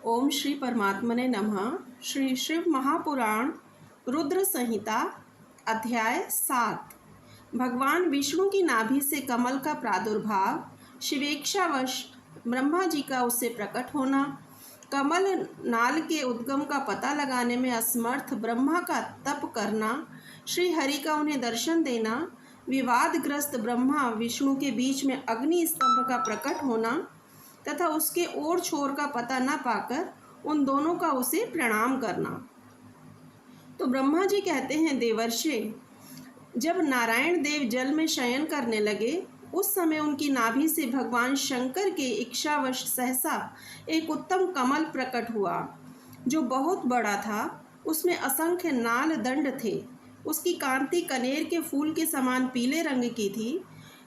ओम श्री परमात्मने नमः। श्री शिव महापुराण रुद्र संहिता अध्याय 7। भगवान विष्णु की नाभि से कमल का प्रादुर्भाव, शिवेक्षावश ब्रह्मा जी का उससे प्रकट होना, कमल नाल के उद्गम का पता लगाने में असमर्थ ब्रह्मा का तप करना, श्री हरि का उन्हें दर्शन देना, विवादग्रस्त ब्रह्मा विष्णु के बीच में अग्नि स्तंभ का प्रकट होना तथा उसके ओर छोर का पता न पाकर उन दोनों का उसे प्रणाम करना। तो ब्रह्मा जी कहते हैं, देवर्षि, जब नारायण देव जल में शयन करने लगे उस समय उनकी नाभि से भगवान शंकर के इच्छावश सहसा एक उत्तम कमल प्रकट हुआ, जो बहुत बड़ा था। उसमें असंख्य नाल दंड थे। उसकी कांति कनेर के फूल के समान पीले रंग की थी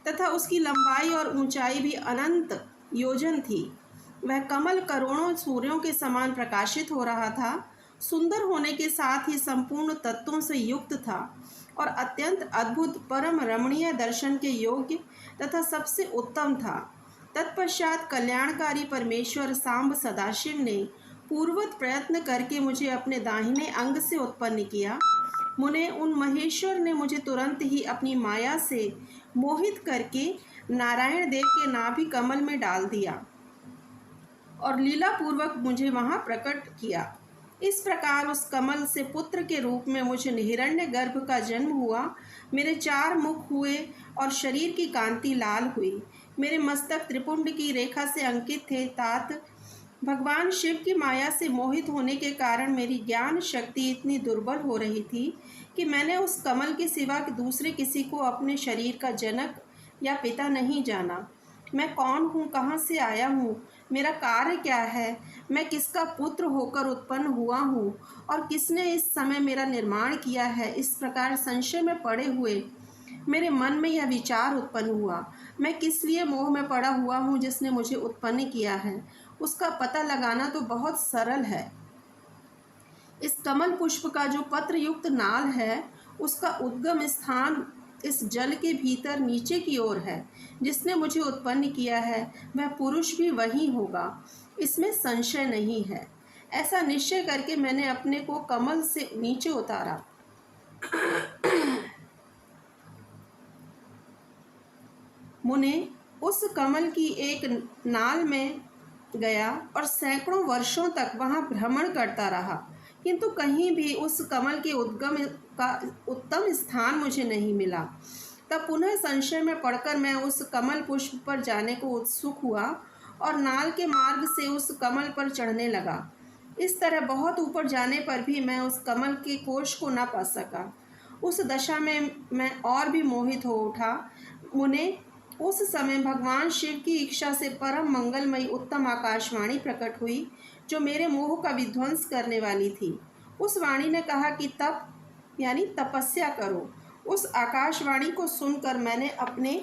तथा उसकी लंबाई और ऊंचाई भी अनंत योजन थी। वह कमल करोड़ों सूर्यों के समान प्रकाशित हो रहा था। सुंदर होने के साथ ही संपूर्ण तत्वों से युक्त था और अत्यंत अद्भुत परम रमणीय दर्शन के योग्य तथा सबसे उत्तम था। तत्पश्चात कल्याणकारी परमेश्वर सांब सदाशिव ने पूर्वत प्रयत्न करके मुझे अपने दाहिने अंग से उत्पन्न किया। मुने उन महेश्वर ने मुझे तुरंत ही अपनी माया से मोहित करके नारायण देव के नाभि कमल में डाल दिया और लीला पूर्वक मुझे वहां प्रकट किया। इस प्रकार उस कमल से पुत्र के रूप में मुझे हिरण्य गर्भ का जन्म हुआ। मेरे 4 मुख हुए और शरीर की कांति लाल हुई। मेरे मस्तक त्रिपुंड की रेखा से अंकित थे। तात भगवान शिव की माया से मोहित होने के कारण मेरी ज्ञान शक्ति इतनी दुर्बल हो रही थी कि मैंने उस कमल के सिवा दूसरे किसी को अपने शरीर का जनक या पिता नहीं जाना। मैं कौन हूँ, कहाँ से आया हूँ, मेरा कार्य क्या है, मैं किसका पुत्र होकर उत्पन्न हुआ हूँ और किसने इस समय मेरा निर्माण किया है। इस प्रकार संशय में पड़े हुए मेरे मन में यह विचार उत्पन्न हुआ, मैं किस लिए मोह में पड़ा हुआ हूँ जिसने मुझे उत्पन्न किया है। उसका पता लगाना तो बहुत सरल है। इस कमल पुष्प का जो पत्र युक्त नाल है उसका उद्गम स्थान इस जल के भीतर नीचे की ओर है। जिसने मुझे उत्पन्न किया है वह पुरुष भी वही होगा, इसमें संशय नहीं है। ऐसा निश्चय करके मैंने अपने को कमल से नीचे उतारा। मुने उस कमल की एक नाल में गया और सैकड़ों वर्षों तक वहां भ्रमण करता रहा, किंतु कहीं भी उस कमल के उद्गम का उत्तम स्थान मुझे नहीं मिला। तब पुनः संशय में पड़कर मैं उस कमल पुष्प पर जाने को उत्सुक हुआ और नाल के मार्ग से उस कमल पर चढ़ने लगा। इस तरह बहुत ऊपर जाने पर भी मैं उस कमल के कोश को न पा सका। उस दशा में मैं और भी मोहित हो उठा। मुने उस समय भगवान शिव की इच्छा से परम मंगलमयी उत्तम आकाशवाणी प्रकट हुई, जो मेरे मोह का विध्वंस करने वाली थी। उस वाणी ने कहा कि तप यानी तपस्या करो। उस आकाशवाणी को सुनकर मैंने अपने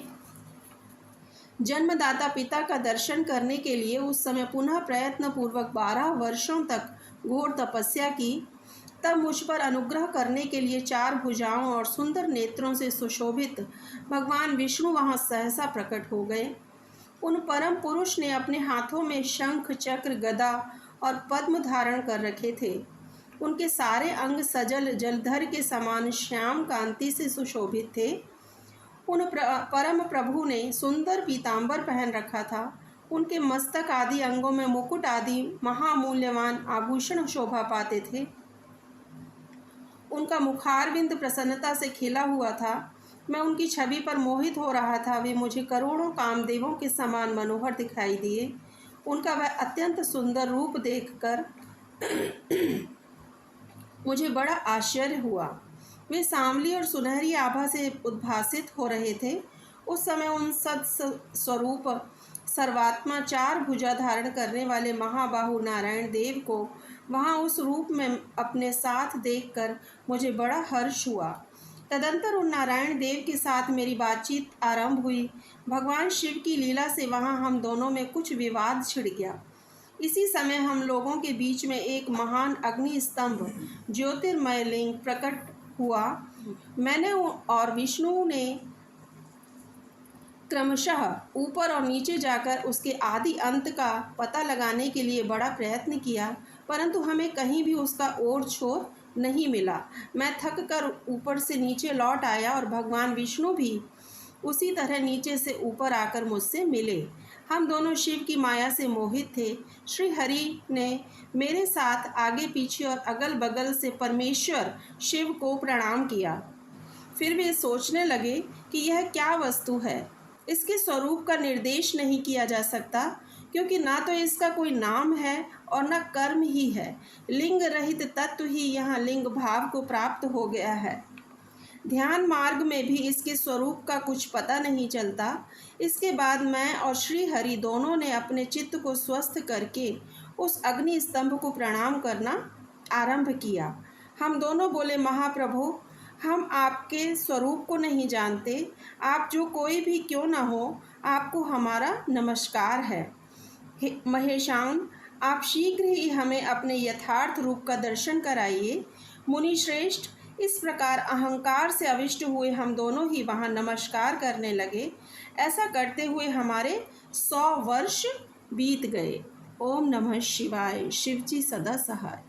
जन्मदाता पिता का दर्शन करने के लिए उस समय पुनः प्रयत्न पूर्वक 12 वर्षों तक घोर तपस्या की। तब मुझ पर अनुग्रह करने के लिए 4 भुजाओं और सुंदर नेत्रों से सुशोभित भगवान विष्णु वहां सहसा प्रकट हो गए। उन परम पुरुष ने अपने हाथों में शंख, चक्र, गदा और पद्म धारण कर रखे थे। उनके सारे अंग सजल जलधर के समान श्याम कांति से सुशोभित थे। उन परम प्रभु ने सुंदर पीतांबर पहन रखा था। उनके मस्तक आदि अंगों में मुकुट आदि महामूल्यवान आभूषण शोभा पाते थे। उनका मुखारविंद प्रसन्नता से खिला हुआ था। मैं उनकी छवि पर मोहित हो रहा था। वे मुझे करोड़ों कामदेवों के समान मनोहर दिखाई दिए। उनका वह अत्यंत सुंदर रूप देखकर मुझे बड़ा आश्चर्य हुआ। वे सांवली और सुनहरी आभा से उद्भासित हो रहे थे। उस समय उन सद स्वरूप सर्वात्मा 4 भुजा धारण करने वाले महाबाहु नारायण देव को वहाँ उस रूप में अपने साथ देखकर मुझे बड़ा हर्ष हुआ। तदंतर उन नारायण देव के साथ मेरी बातचीत आरंभ हुई। भगवान शिव की लीला से वहाँ हम दोनों में कुछ विवाद छिड़ गया। इसी समय हम लोगों के बीच में एक महान अग्नि स्तंभ ज्योतिर्मय लिंग प्रकट हुआ। मैंने और विष्णु ने क्रमशः ऊपर और नीचे जाकर उसके आदि अंत का पता लगाने के लिए बड़ा प्रयत्न किया, परंतु हमें कहीं भी उसका ओर छोर नहीं मिला। मैं थक कर ऊपर से नीचे लौट आया और भगवान विष्णु भी उसी तरह नीचे से ऊपर आकर मुझसे मिले। हम दोनों शिव की माया से मोहित थे। श्री हरि ने मेरे साथ आगे पीछे और अगल बगल से परमेश्वर शिव को प्रणाम किया। फिर वे सोचने लगे कि यह क्या वस्तु है। इसके स्वरूप का निर्देश नहीं किया जा सकता, क्योंकि ना तो इसका कोई नाम है और न कर्म ही है। लिंग रहित तत्व ही यहाँ लिंग भाव को प्राप्त हो गया है। ध्यान मार्ग में भी इसके स्वरूप का कुछ पता नहीं चलता। इसके बाद मैं और श्री हरि दोनों ने अपने चित्त को स्वस्थ करके उस अग्नि स्तंभ को प्रणाम करना आरंभ किया। हम दोनों बोले, महाप्रभु, हम आपके स्वरूप को नहीं जानते। आप जो कोई भी क्यों न हो, आपको हमारा नमस्कार है। महेशान, आप शीघ्र ही हमें अपने यथार्थ रूप का दर्शन कराइए। मुनि श्रेष्ठ, इस प्रकार अहंकार से अविष्ट हुए हम दोनों ही वहाँ नमस्कार करने लगे। ऐसा करते हुए हमारे 100 वर्ष बीत गए। ओम नमः शिवाय। शिवजी सदा सहाय।